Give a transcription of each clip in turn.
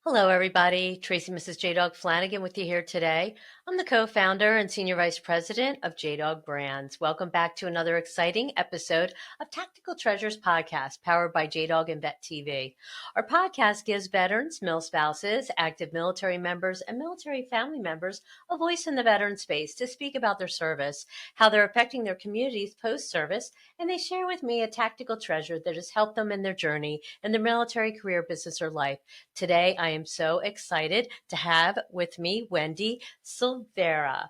Hello, everybody. Tracy, Mrs. JDog Flanagan with you here today. I'm the co-founder and senior vice president of JDog Brands. Welcome back to another exciting episode of Tactical Treasures podcast, powered by JDog and Vet TV. Our podcast gives veterans, mil spouses, active military members, and military family members a voice in the veteran space to speak about their service, how they're affecting their communities post-service, and they share with me a tactical treasure that has helped them in their journey in their military career, business, or life. Today, I am so excited to have with me Wendy Silvera,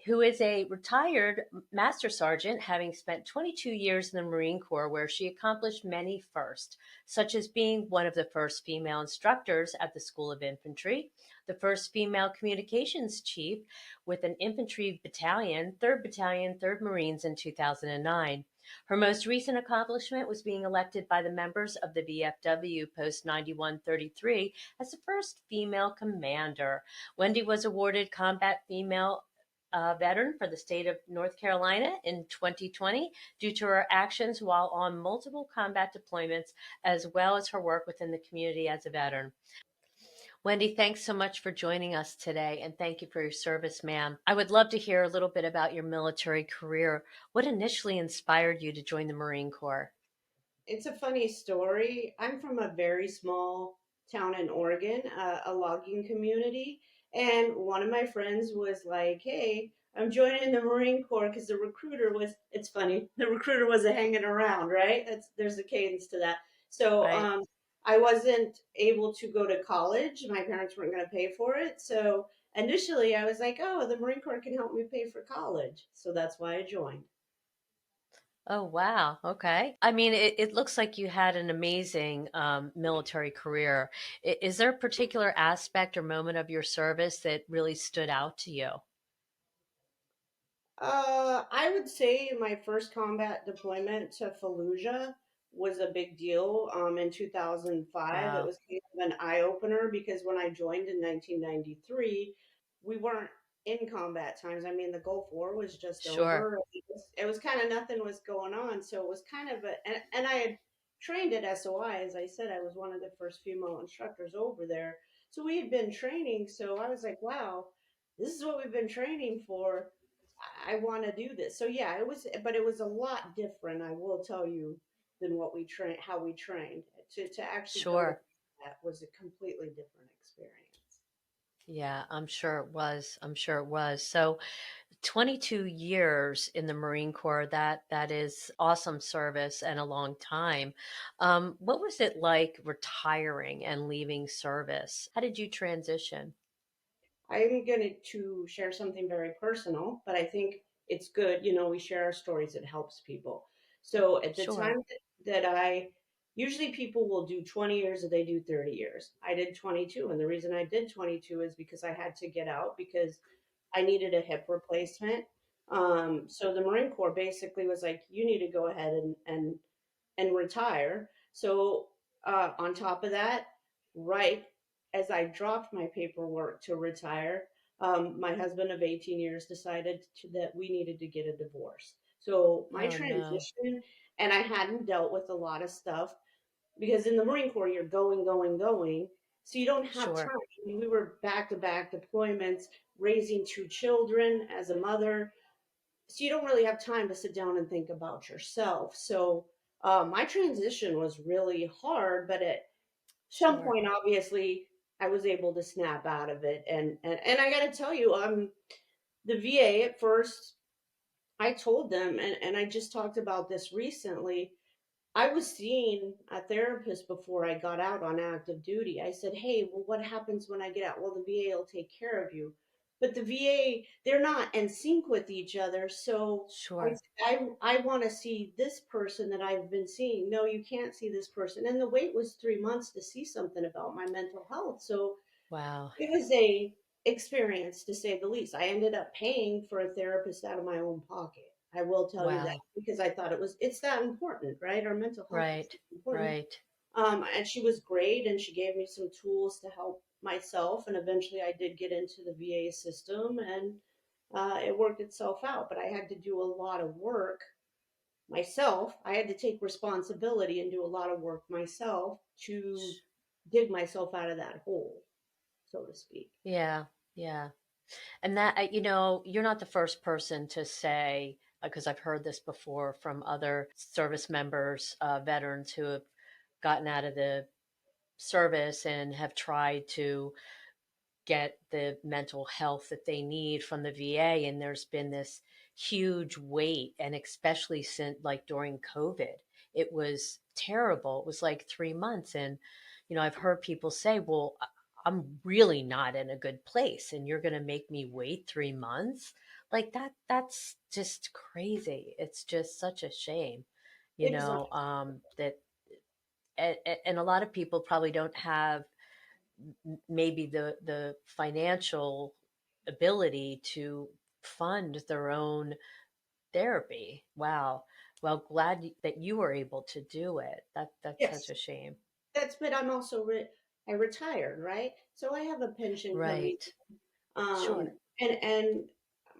who is a retired Master Sergeant, having spent 22 years in the Marine Corps, where she accomplished many firsts, such as being one of the first female instructors at the School of Infantry, the first female communications chief with an infantry battalion, 3rd Battalion, 3rd Marines in 2009. Her most recent accomplishment was being elected by the members of the VFW Post 9133 as the first female commander. Wendy was awarded Combat Female Veteran for the state of North Carolina in 2020 due to her actions while on multiple combat deployments, as well as her work within the community as a veteran. Wendy, thanks so much for joining us today, and thank you for your service, ma'am. I would love to hear a little bit about your military career. What initially inspired you to join the Marine Corps? It's a funny story. I'm from a very small town in Oregon, a logging community. And one of my friends was like, "Hey, I'm joining the Marine Corps," because it's funny, the recruiter wasn't hanging around, right? There's a cadence to that. So Right. I wasn't able to go to college. My parents weren't going to pay for it. So initially I was like, "Oh, the Marine Corps can help me pay for college." So that's why I joined. Oh, wow. Okay. I mean, it looks like you had an amazing military career. Is there a particular aspect or moment of your service that really stood out to you? I would say my first combat deployment to Fallujah was a big deal in 2005. It Wow. was kind of an eye opener because when I joined in 1993, we weren't in combat times. I mean, the Gulf War was just Sure. over. It was kind of nothing was going on. So it was kind of and I had trained at SOI. As I said, I was one of the first female instructors over there. So we had been training. So I was like, wow, this is what we've been training for. I want to do this. So yeah, but it was a lot different, I will tell you, than what we train, how we trained. To actually go to Sure. that was a completely different experience. Yeah, I'm sure it was. I'm sure it was. So 22 years in the Marine Corps, that is awesome service and a long time. What was it like retiring and leaving service? How did you transition? I'm going to share something very personal, but I think it's good. We share our stories, it helps people. So at the Sure. time that I usually people will do 20 years or they do 30 years. I did 22. And the reason I did 22 is because I had to get out because I needed a hip replacement. So the Marine Corps basically was like, you need to go ahead and retire. So on top of that, right as I dropped my paperwork to retire, my husband of 18 years decided that we needed to get a divorce. So my Oh, no. transition, and I hadn't dealt with a lot of stuff because in the Marine Corps, you're going, going, going. So you don't have Sure. time. I mean, we were back to back deployments, raising two children as a mother. So you don't really have time to sit down and think about yourself. So my transition was really hard, but at some Sure. point, obviously, I was able to snap out of it. And I got to tell you, the VA at first, I told them, and I just talked about this recently. I was seeing a therapist before I got out on active duty. I said, "Hey, well, what happens when I get out?" "Well, the VA will take care of you." But the VA, they're not in sync with each other. So I, Sure. I want to see this person that I've been seeing. No, you can't see this person. And the wait was 3 months to see something about my mental health. So Wow. it was a experience to say the least. I ended up paying for a therapist out of my own pocket. I will tell you that Wow. because I thought it's that important, right? Our mental health is Right. important. Right. And she was great, and she gave me some tools to help myself. And eventually, I did get into the VA system, and it worked itself out. But I had to do a lot of work myself. I had to take responsibility and do a lot of work myself to Sh- dig myself out of that hole, so to speak. Yeah. Yeah. And that, you're not the first person to say, because I've heard this before from other service members, veterans who have gotten out of the service and have tried to get the mental health that they need from the VA. And there's been this huge wait. And especially since, like, during COVID, it was terrible. It was like 3 months. And, I've heard people say, well, I'm really not in a good place. And you're going to make me wait 3 months? Like that's just crazy. It's just such a shame, Exactly. that, and a lot of people probably don't have maybe the financial ability to fund their own therapy. Wow. Well, glad that you were able to do it. That's such Yes, a shame. that's, but I'm also I retired, right? So I have a pension coming. Right. um Sure. and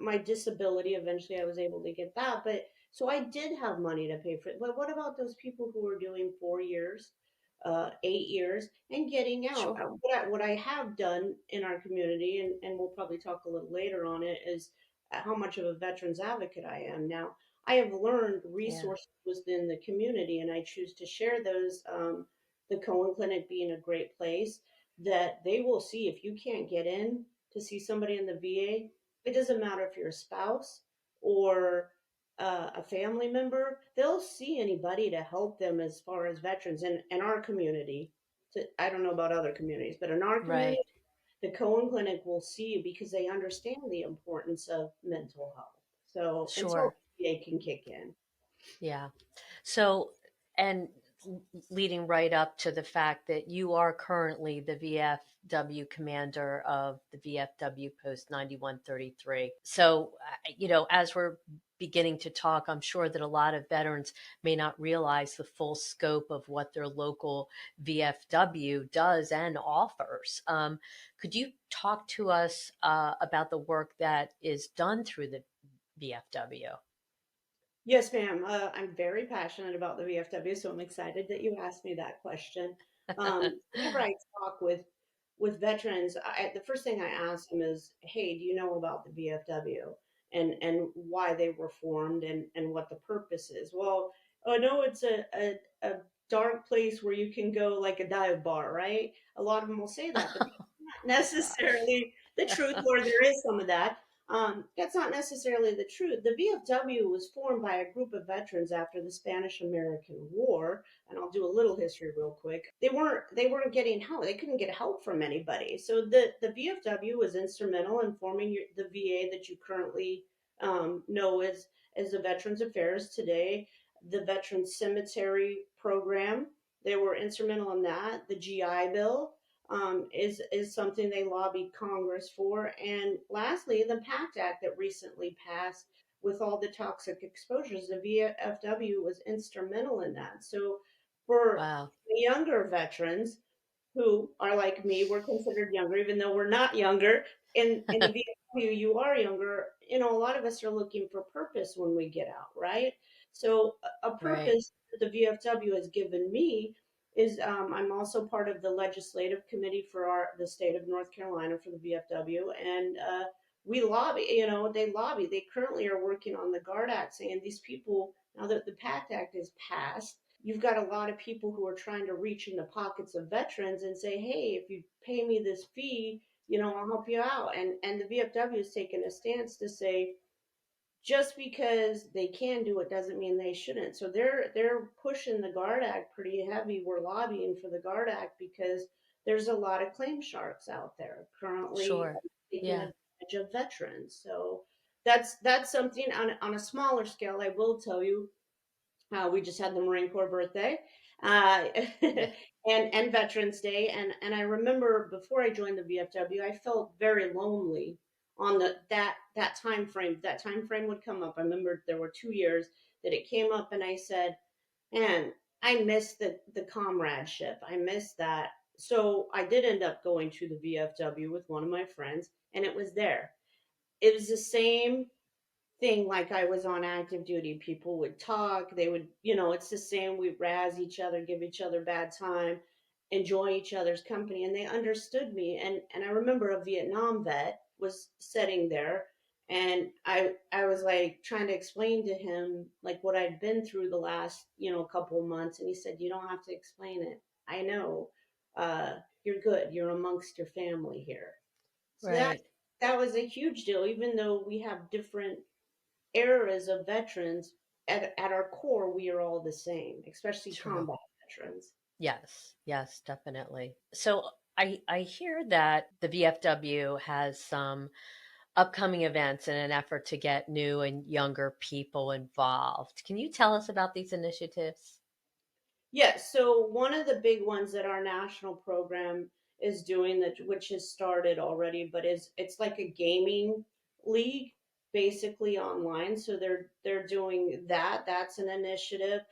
my disability, eventually I was able to get that, but so I did have money to pay for it. But what about those people who are doing 4 years, 8 years and getting out? Sure. What I have done in our community, and we'll probably talk a little later on it, is how much of a veterans advocate I am now. I have learned Yeah. resources within the community, and I choose to share those. The Cohen Clinic being a great place that they will see if you can't get in to see somebody in the VA. It doesn't matter if you're a spouse or a family member, they'll see anybody to help them as far as veterans in our community. I don't know about other communities, but in our community, Right. the Cohen Clinic will see you because they understand the importance of mental health. So until Sure. the VA can kick in. Yeah. So, and leading right up to the fact that you are currently the VFW commander of the VFW Post 9133. So, as we're beginning to talk, I'm sure that a lot of veterans may not realize the full scope of what their local VFW does and offers. Could you talk to us about the work that is done through the VFW? Yes, ma'am. I'm very passionate about the VFW, so I'm excited that you asked me that question. Whenever I talk with veterans, the first thing I ask them is, "Hey, do you know about the VFW and why they were formed and what the purpose is?" Well, oh no, it's a dark place where you can go like a dive bar, right? A lot of them will say that, but that's not Oh gosh. necessarily the truth, or there is some of that. That's not necessarily the truth. The VFW was formed by a group of veterans after the Spanish-American War, and I'll do a little history real quick. They weren't getting help. They couldn't get help from anybody. So the VFW was instrumental in forming the VA that you currently know as the Veterans Affairs today. The Veterans Cemetery Program, they were instrumental in that. The GI Bill, is something they lobbied Congress for. And lastly, the PACT Act that recently passed with all the toxic exposures, the VFW was instrumental in that. So for Wow. the younger veterans who are like me, we're considered younger, even though we're not younger. In the VFW, you are younger. You know, a lot of us are looking for purpose when we get out, right? So a Right. purpose that the VFW has given me is I'm also part of the legislative committee for the state of North Carolina for the VFW, and we lobby. You know, they lobby. They currently are working on the Guard Act, saying these people, now that the PACT Act is passed, you've got a lot of people who are trying to reach in the pockets of veterans and say, hey, if you pay me this fee, I'll help you out. And the VFW has taken a stance to say, just because they can do it doesn't mean they shouldn't. So they're pushing the Guard Act pretty heavy. We're lobbying for the Guard Act because there's a lot of claim sharks out there currently Sure. taking Yeah. advantage of veterans. So that's something on a smaller scale. I will tell you, we just had the Marine Corps birthday, uh, Yeah. and Veterans Day, and I remember before I joined the VFW, I felt very lonely on that time frame. That time frame would come up. I remember there were 2 years that it came up, and I said, "Man, I miss the comradeship. I miss that." So I did end up going to the VFW with one of my friends, and it was there. It was the same thing like I was on active duty. People would talk, they would, it's the same. We razz each other, give each other bad time. enjoy each other's company, and they understood me. And I remember a Vietnam vet was sitting there, and I was like trying to explain to him like what I'd been through the last, couple of months, and he said, "You don't have to explain it. I know. You're good. You're amongst your family here." So Right. that was a huge deal, even though we have different eras of veterans. At our core, we are all the same, especially True. combat veterans. Yes. Yes, definitely. So I hear that the VFW has some upcoming events in an effort to get new and younger people involved. Can you tell us about these initiatives? Yes, so one of the big ones that our national program is doing, that which has started already, but is it's like a gaming league, basically online. So they're doing that. That's an initiative.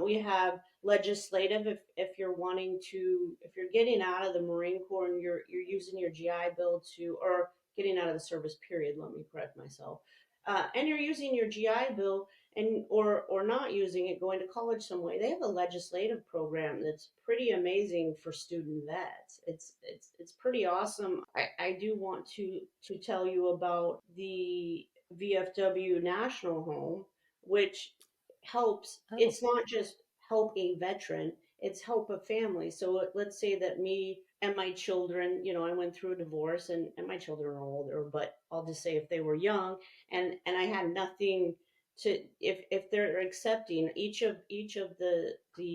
We have legislative, if you're wanting to, if you're getting out of the Marine Corps and you're using your GI Bill to, or getting out of the service period, let me correct myself, and you're using your GI Bill, and or not using it, going to college some way, they have a legislative program that's pretty amazing for student vets. It's pretty awesome. I do want to tell you about the VFW National Home, which helps. Oh, It's not just help a veteran, it's help a family. So let's say that me and my children, I went through a divorce, and my children are older, but I'll just say if they were young, and I had nothing to, if they're accepting, each of the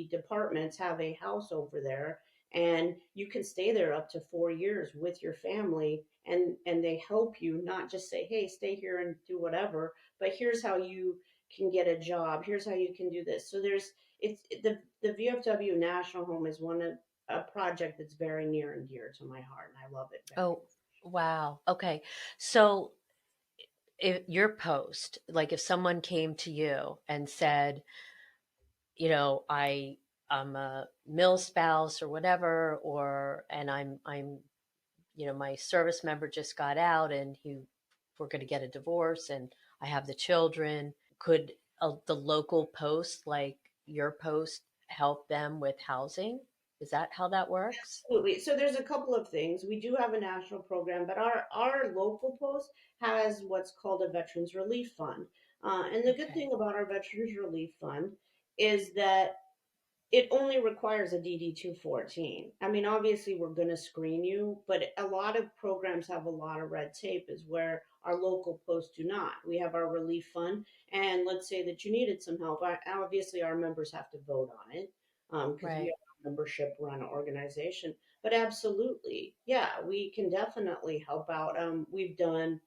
departments have a house over there, and you can stay there up to 4 years with your family, and they help you, not just say, hey, stay here and do whatever, but here's how you can get a job, here's how you can do this. So there's it's the VFW National Home is one of a project that's very near and dear to my heart, and I love it very oh, much. wow. Okay. So if your post, like if someone came to you and said, I'm a mill spouse or whatever, or and I'm my service member just got out and we're going to get a divorce and I have the children. Could the local post, like your post, help them with housing? Is that how that works? Absolutely. So there's a couple of things. We do have a national program, but our local post has what's called a Veterans Relief Fund. And the good Okay. thing about our Veterans Relief Fund is that it only requires a DD 214. I mean, obviously, we're going to screen you, but a lot of programs have a lot of red tape, is where our local posts do not. We have our relief fund, and let's say that you needed some help. Obviously, our members have to vote on it, because we Right. have a membership run organization. But absolutely, yeah, we can definitely help out. We've done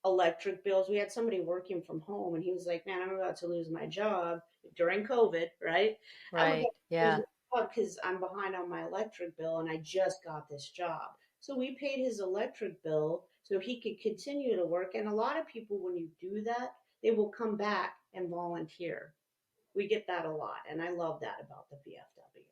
electric bills. We had somebody working from home, and he was like, "Man, I'm about to lose my job during COVID, right? I'm about Right. to lose Yeah. my job because I'm behind on my electric bill, and I just got this job." So we paid his electric bill so he could continue to work. And a lot of people, when you do that, they will come back and volunteer. We get that a lot, and I love that about the VFW.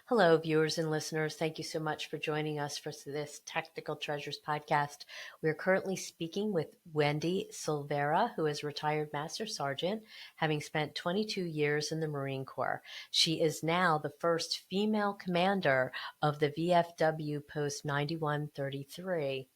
Hello, viewers and listeners. Thank you so much for joining us for this Technical Treasures podcast. We are currently speaking with Wendy Silvera, who is retired Master Sergeant, having spent 22 years in the Marine Corps. She is now the first female commander of the VFW Post 9133.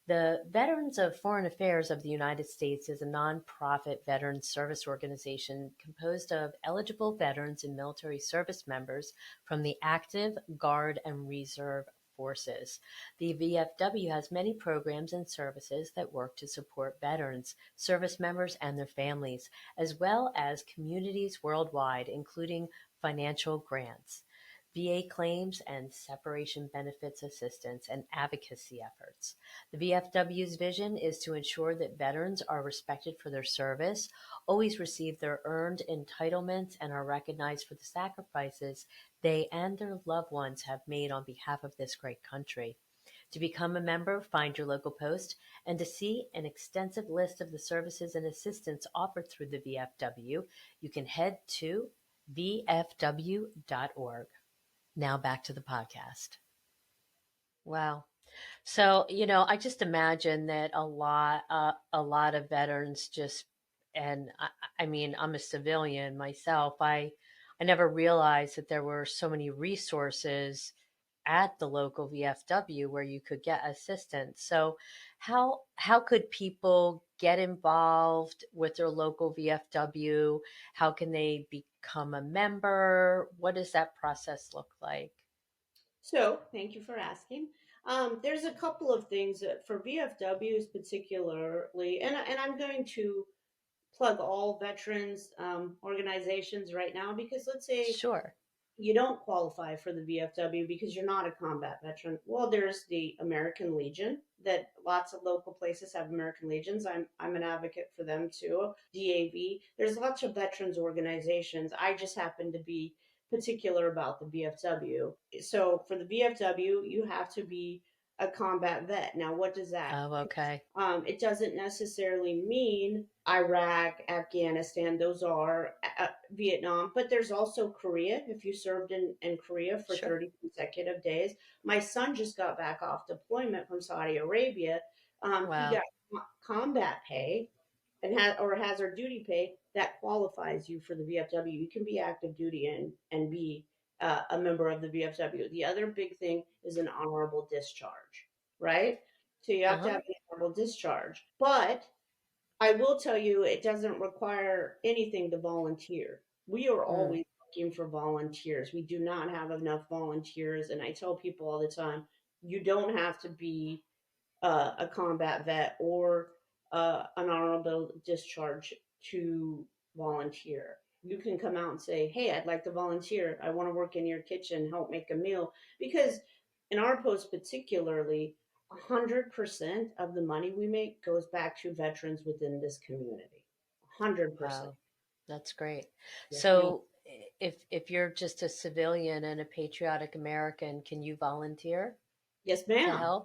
The Veterans of Foreign Affairs of the United States is a nonprofit veterans service organization composed of eligible veterans and military service members from the active, guard, and reserve forces. The VFW has many programs and services that work to support veterans, service members, and their families, as well as communities worldwide, including financial grants, VA claims and separation benefits assistance, and advocacy efforts. The VFW's vision is to ensure that veterans are respected for their service, always receive their earned entitlements, and are recognized for the sacrifices they and their loved ones have made on behalf of this great country. To become a member, find your local post, and to see an extensive list of the services and assistance offered through the VFW, you can head to vfw.org. Now back to the podcast. Wow. So, I just imagine that a lot of veterans just, and I mean, I'm a civilian myself. I I never realized that there were so many resources at the local VFW where you could get assistance. So how could people get involved with their local VFW? How can they become a member? What does that process look like? So, thank you for asking. There's a couple of things that for VFWs particularly, and I'm going to plug all veterans organizations right now because let's say Sure. you don't qualify for the VFW because you're not a combat veteran. Well, there's the American Legion that lots of local places have American Legions. I'm an advocate for them too. DAV. There's lots of veterans organizations. I just happen to be particular about the VFW. So for the VFW, you have to be a combat vet. Now, what does that? Oh, okay. It doesn't necessarily mean Iraq, Afghanistan, those are Vietnam, but there's also Korea. If you served in Korea for Sure. 30 consecutive days, my son just got back off deployment from Saudi Arabia. He Wow. got combat pay and or hazard duty pay that qualifies you for the VFW. You can be active duty and be a member of the VFW. The other big thing is an honorable discharge, right? So you have to Uh-huh. have an honorable discharge. But I will tell you, it doesn't require anything to volunteer. We are Mm, always looking for volunteers. We do not have enough volunteers. And I tell people all the time, you don't have to be a combat vet or an honorable discharge to volunteer. You can come out and say, "Hey, I'd like to volunteer. I want to work in your kitchen, help make a meal." Because in our post, particularly, 100% of the money we make goes back to veterans within this community. 100%. wow. That's great. Yes, ma'am. So if you're just a civilian and a patriotic American, can you volunteer Yes, to ma'am. help?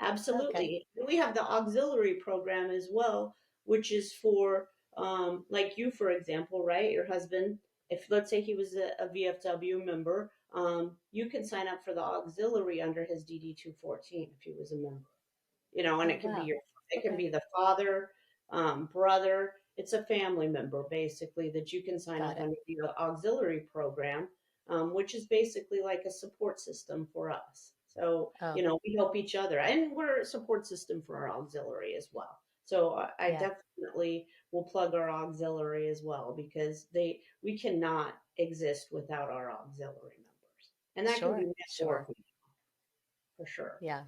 Okay. Absolutely. We have the auxiliary program as well, which is for, like you, for example, right? Your husband, if let's say he was a VFW member, you can sign up for the auxiliary under his DD 214 if he was a member. And Oh, it can be wow. it can Okay. be the father, brother. It's a family member basically that you can sign Got up it. under the auxiliary program, which is basically like a support system for us. So Oh, we help each other, and we're a support system for our auxiliary as well. So I yeah. definitely will plug our auxiliary as well because we cannot exist without our auxiliary members, and that can be Sure. Sure. metaphorical for sure. Yeah.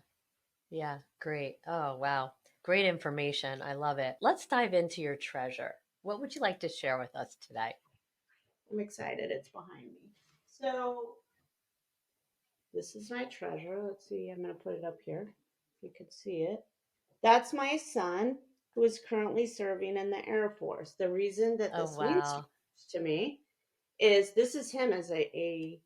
Yeah. Great. Oh, wow. Great information. I love it. Let's dive into your treasure. What would you like to share with us today? I'm excited. It's behind me. So this is my treasure. Let's see. I'm going to put it up here. If you could see it. That's my son who is currently serving in the Air Force. The reason that Oh, this means so wow. much to me is this is him as a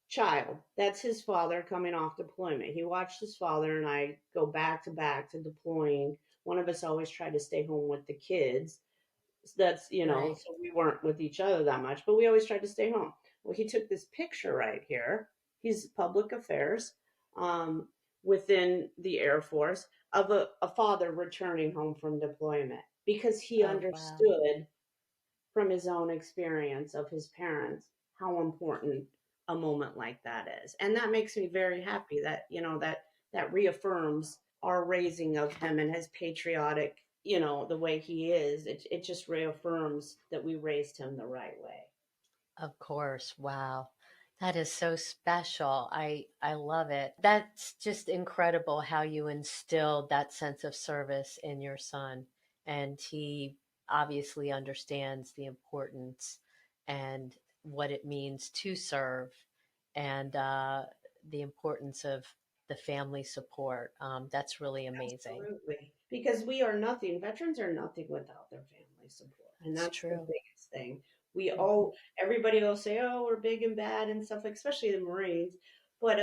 child. That's his father coming off deployment. He watched his father and I go back to deploying. One of us always tried to stay home with the kids. That's Right. so we weren't with each other that much, but we always tried to stay home. Well, he took this picture right here. He's public affairs um, within the Air Force of a father returning home from deployment because he Oh, wow. understood from his own experience of his parents how important a moment like that is. And that makes me very happy that that reaffirms our raising of him and his patriotic, the way he is. It just reaffirms that we raised him the right way. Of course. Wow. That is so special. I love it. That's just incredible how you instilled that sense of service in your son. And he obviously understands the importance and what it means to serve and the importance of the family support. That's really amazing. Absolutely. Because we are nothing, veterans are nothing without their family support. And That's that's the true. biggest thing. We Hmm. all, everybody will say, oh, we're big and bad and stuff, like, especially the Marines. But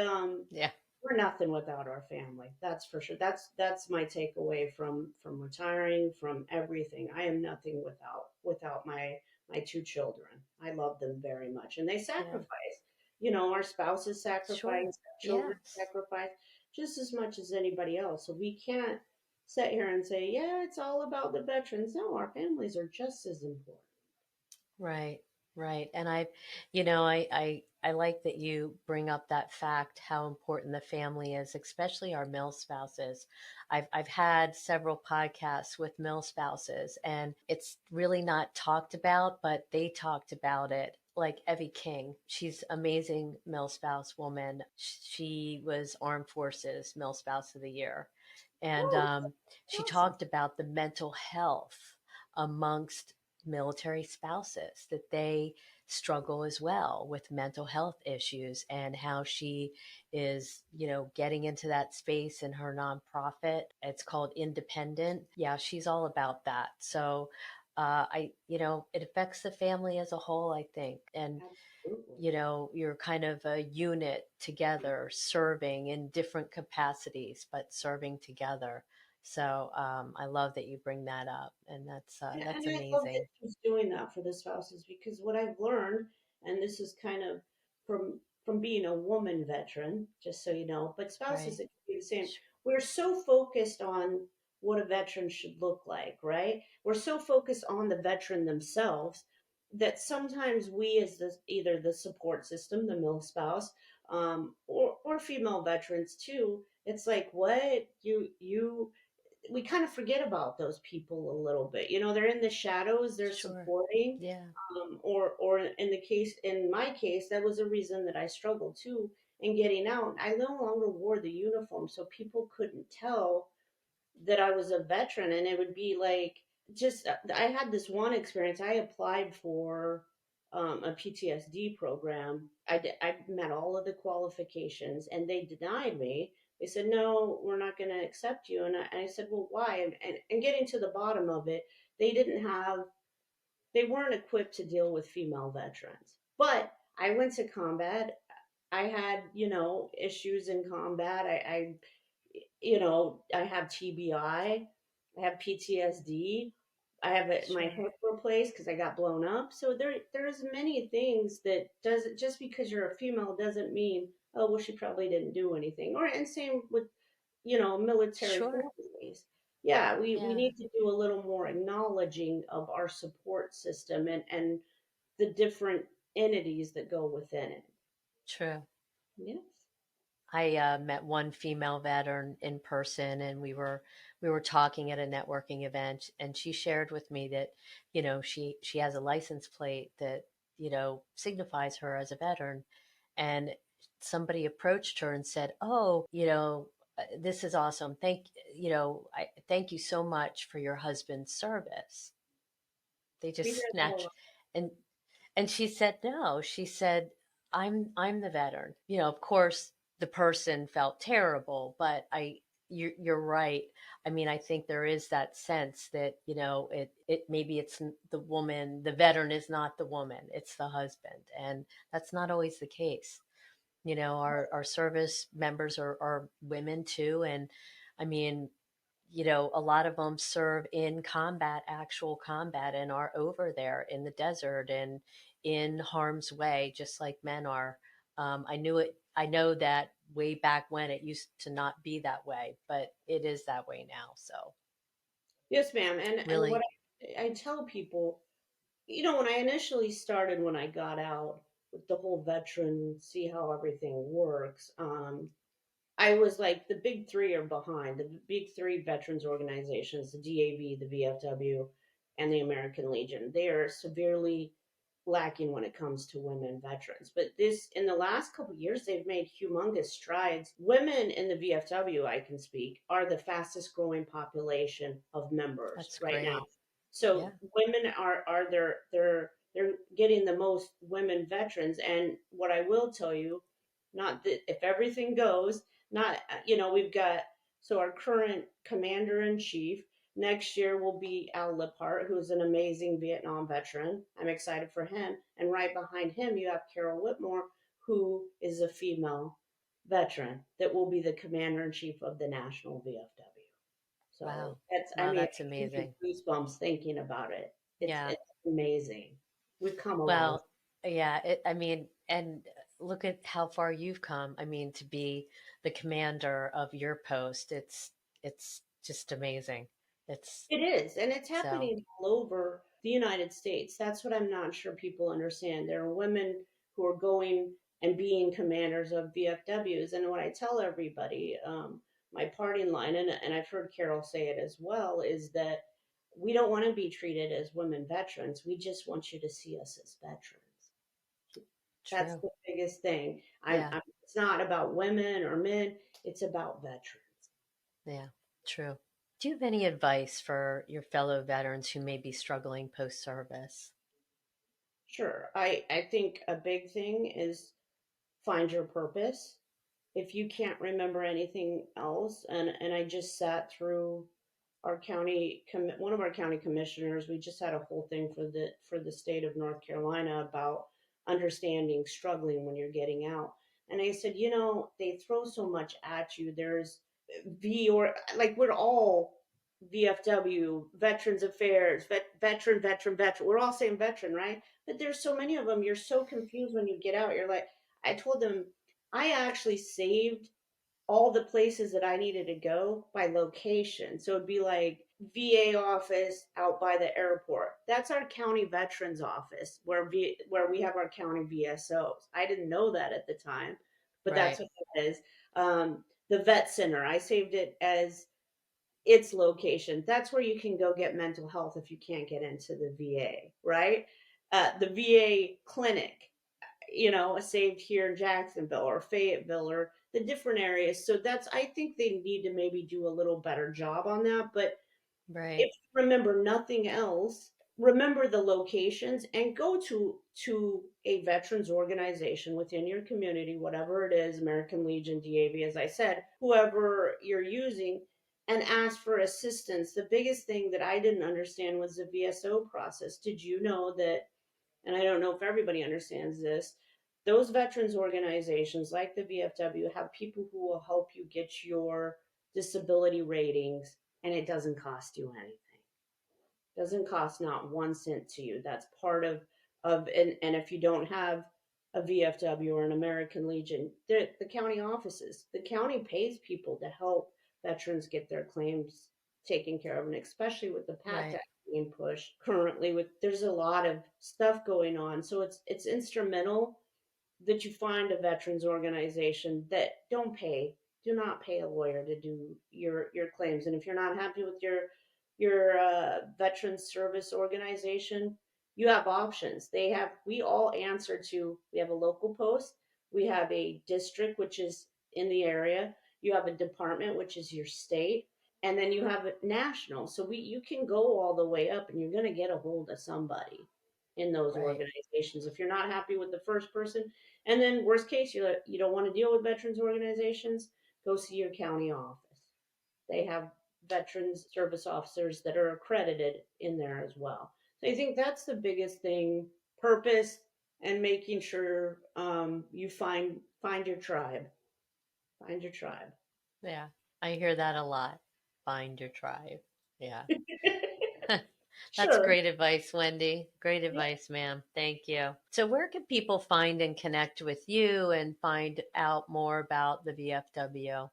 Yeah. we're nothing without our family. That's for sure. That's my takeaway from retiring, from everything. I am nothing without my two children. I love them very much, and they Yeah. sacrifice. Our spouses sacrifice, Sure. our children Yes. sacrifice just as much as anybody else. So we can't sit here and say, yeah, it's all about the veterans. No, our families are just as important. Right. Right. And I like that you bring up that fact, how important the family is, especially our male spouses. I've had several podcasts with male spouses, and it's really not talked about, but they talked about it. Like Evie King, she's amazing male spouse woman. She was Armed Forces Male Spouse of the Year. And Oh, she awesome. talked about the mental health amongst military spouses, that they struggle as well with mental health issues, and how she is, getting into that space in her nonprofit. It's called Independent. Yeah, she's all about that. So it affects the family as a whole, I think. And Absolutely. you're kind of a unit together, serving in different capacities, but serving together. So I love that you bring that up, and that's And I love that amazing. she's doing that for the spouses because what I've learned, and this is kind of from being a woman veteran, just so you know, but spouses Right. it can be the same. We're so focused on what a veteran should look like, right? We're so focused on the veteran themselves that sometimes we, as either the support system, the male spouse, or female veterans too, it's like, what you we kind of forget about those people a little bit. You know, they're in the shadows, they're Sure. supporting. Yeah. Or in my case, that was a reason that I struggled too in getting out. I no longer wore the uniform, so people couldn't tell that I was a veteran, and it would be like just I had this one experience. I applied for a PTSD program. I met all of the qualifications, and they denied me. They said, "No, we're not going to accept you." And I said, "Well, why?" And getting to the bottom of it, they didn't have they weren't equipped to deal with female veterans. But I went to combat. I had, issues in combat. I have TBI, I have PTSD, I have my Sure. hip replaced because I got blown up. So there's many things that doesn't just because you're a female doesn't mean, oh well, she probably didn't do anything. Or and same with military Sure. families. Yeah, we Yeah. need to do a little more acknowledging of our support system and the different entities that go within it. True. Yes. I met one female veteran in person, and we were talking at a networking event, and she shared with me that she has a license plate that signifies her as a veteran, and somebody approached her and said, "Oh, this is awesome. I thank you so much for your husband's service." They We just hear that a snatched, lot. and she said no. She said, I'm the veteran." Of course the person felt terrible, but you're right. I mean, I think there is that sense that, it maybe it's the woman, the veteran is not the woman, it's the husband. And that's not always the case. Our service members are women too. And I mean, a lot of them serve in combat, actual combat, and are over there in the desert and in harm's way, just like men are. I knew it. I know that way back when it used to not be that way, but it is that way now. So Yes, ma'am. And what really, I tell people, when I initially started, when I got out with the whole veteran, see how everything works. I was like the big three are behind the big three veterans organizations: the DAV, the VFW, and the American Legion. They are severely lacking when it comes to women veterans. But this, in the last couple of years, they've made humongous strides. Women in the VFW, I can speak, are the fastest growing population of members that's right now. great. So Yeah, women are they're getting the most women veterans. And what I will tell you, not that if everything goes, not we've got so our current commander in chief next year will be Al Liphart, who's an amazing Vietnam veteran. I'm excited for him. And right behind him, you have Carol Whitmore, who is a female veteran that will be the commander in chief of the National VFW. So wow, that's, I wow, mean, that's it gives me amazing. goosebumps thinking about it. Yeah. It's amazing. We've come a long way. Well, yeah, I mean, and look at how far you've come. I mean, to be the commander of your post, it's just amazing. It's It is, and it's so happening all over. the United States. That's what I'm not sure people understand. There are women who are going and being commanders of VFWs. And what I tell everybody, my parting line, and I've heard Carol say it as well, is that we don't want to be treated as women veterans. We just want you to see us as veterans. That's True. the biggest thing. Yeah. It's not about women or men. It's about veterans. Yeah. True. Do you have any advice for your fellow veterans who may be struggling post service? Sure. I think a big thing is find your purpose. If you can't remember anything else, and I just sat through our one of our county commissioners, we just had a whole thing for the state of North Carolina about understanding struggling when you're getting out. And I said, they throw so much at you. There's or like we're all VFW, Veterans Affairs, veteran. We're all saying veteran, right? But there's so many of them. You're so confused when you get out. You're like, I told them I actually saved all the places that I needed to go by location. So it'd be like VA office out by the airport. That's our county veterans office where we have our county VSOs. I didn't know that at the time, but that's Right. what it is. The vet center, I saved it as its location. That's where you can go get mental health if you can't get into the VA, right? The VA clinic, saved here in Jacksonville or Fayetteville or the different areas. So I think they need to maybe do a little better job on that. But Right. if you remember nothing else, remember the locations and go to a veterans organization within your community, whatever it is, American Legion, DAV, as I said, whoever you're using, and ask for assistance. The biggest thing that I didn't understand was the VSO process. Did you know that, and I don't know if everybody understands this, those veterans organizations like the VFW have people who will help you get your disability ratings, and it doesn't cost you anything. Doesn't cost not 1 cent to you. That's part and if you don't have a VFW or an American Legion, the county offices, the county pays people to help veterans get their claims taken care of, and especially with the PACT Right. Act being pushed currently, there's a lot of stuff going on, so it's instrumental that you find a veterans organization that do not pay a lawyer to do your claims. And if you're not happy with your veterans service organization, you have options. We all answer to, we have a local post, we have a district, which is in the area, you have a department, which is your state, and then you have a national. So you can go all the way up, and you're going to get a hold of somebody in those Right. organizations. If you're not happy with the first person, and then worst case, you don't want to deal with veterans organizations, go see your county office. They have veterans service officers that are accredited in there as well. So I think that's the biggest thing: purpose and making sure you find your tribe. Find your tribe. Yeah. I hear that a lot. Find your tribe. Yeah. That's Sure. great advice, Wendy. Great advice, ma'am. Thank you. So, where can people find and connect with you and find out more about the VFW?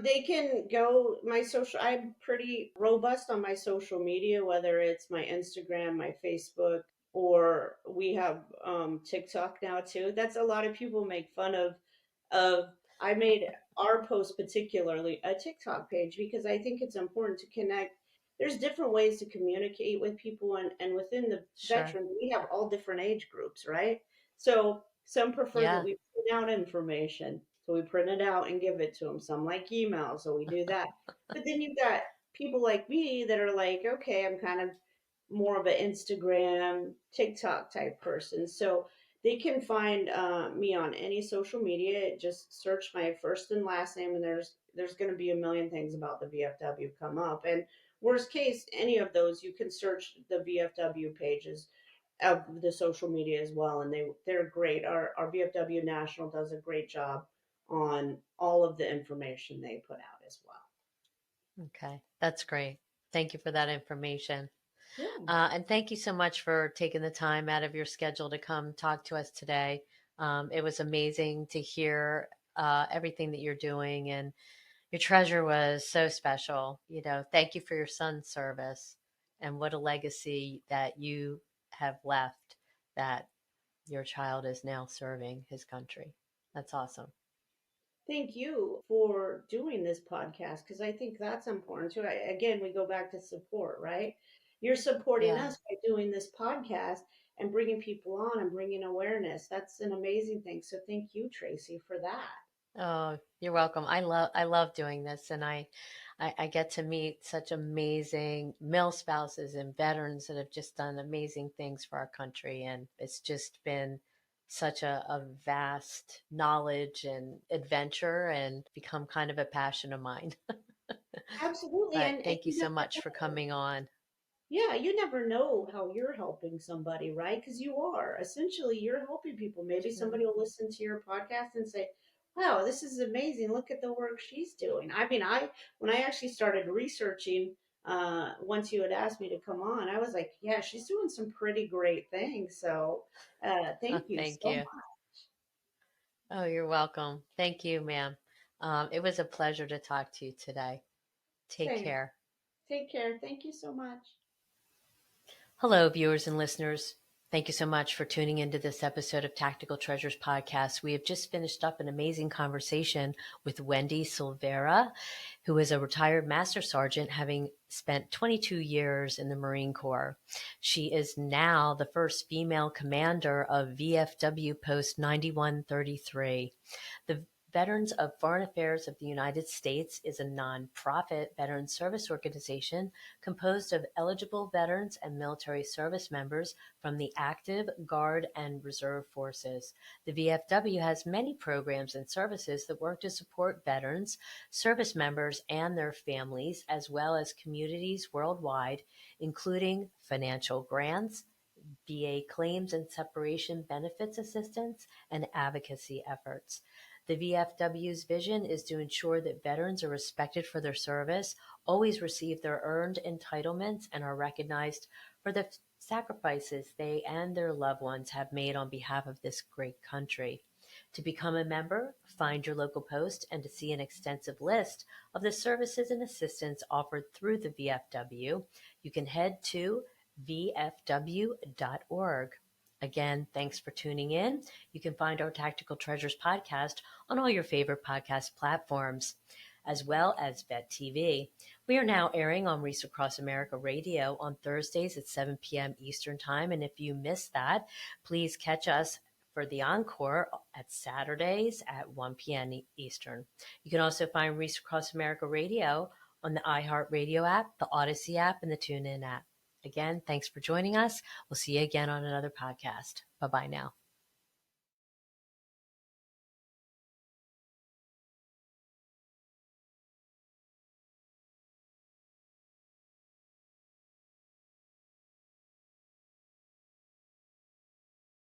They can go my social. I'm pretty robust on my social media, whether it's my Instagram, my Facebook, or we have TikTok now too. That's a lot of people make fun of. I made our post particularly a TikTok page because I think it's important to connect. There's different ways to communicate with people, and within the Sure. veteran, we have all different age groups, right? So some prefer that Yeah. we print out information. So we print it out and give it to them. Some like email, so we do that. But then you've got people like me that are like, okay, I'm kind of more of an Instagram, TikTok type person. So they can find me on any social media. Just search my first and last name, and there's going to be a million things about the VFW come up. And worst case, any of those, you can search the VFW pages of the social media as well, and they're great. Our VFW National does a great job on all of the information they put out as well. Okay. That's great. Thank you for that information. Yeah. And thank you so much for taking the time out of your schedule to come talk to us today. It was amazing to hear everything that you're doing, and your treasure was so special. Thank you for your son's service. And what a legacy that you have left, that your child is now serving his country. That's awesome. Thank you for doing this podcast because I think that's important too. Again, we go back to support, right? You're supporting Yeah. us by doing this podcast and bringing people on and bringing awareness. That's an amazing thing. So thank you, Tracy, for that. Oh, you're welcome. I love doing this, and I get to meet such amazing male spouses and veterans that have just done amazing things for our country, and it's just been such a vast knowledge and adventure, and become kind of a passion of mine. Absolutely. But And thank you you so never much for know. coming on. Yeah, you never know how you're helping somebody, right? Because you are. Essentially, you're helping people. Maybe Sure. somebody will listen to your podcast and say, "Wow, this is amazing. Look at the work she's doing." I mean, when I actually started researching, once you had asked me to come on, I was like, "Yeah, she's doing some pretty great things." So, thank you Thank so you. much. Oh, you're welcome. Thank you, ma'am. It was a pleasure to talk to you today. Take Same. care. Take care. Thank you so much. Hello, viewers and listeners. Thank you so much for tuning into this episode of Tactical Treasures Podcast. We have just finished up an amazing conversation with Wendy Silvera, who is a retired Master Sergeant, having spent 22 years in the Marine Corps. She is now the first female commander of VFW Post 9133. The Veterans of Foreign Affairs of the United States is a nonprofit veteran service organization composed of eligible veterans and military service members from the active, Guard, and Reserve forces. The VFW has many programs and services that work to support veterans, service members, and their families, as well as communities worldwide, including financial grants, VA claims and separation benefits assistance, and advocacy efforts. The VFW's vision is to ensure that veterans are respected for their service, always receive their earned entitlements, and are recognized for the sacrifices they and their loved ones have made on behalf of this great country. To become a member, find your local post, and to see an extensive list of the services and assistance offered through the VFW, you can head to vfw.org. Again, thanks for tuning in. You can find our Tactical Treasures podcast on all your favorite podcast platforms, as well as Vet TV. We are now airing on Reese Across America Radio on Thursdays at 7 p.m. Eastern Time. And if you missed that, please catch us for the encore at Saturdays at 1 p.m. Eastern. You can also find Reese Across America Radio on the iHeartRadio app, the Odyssey app, and the TuneIn app. Again, thanks for joining us. We'll see you again on another podcast. Bye-bye now.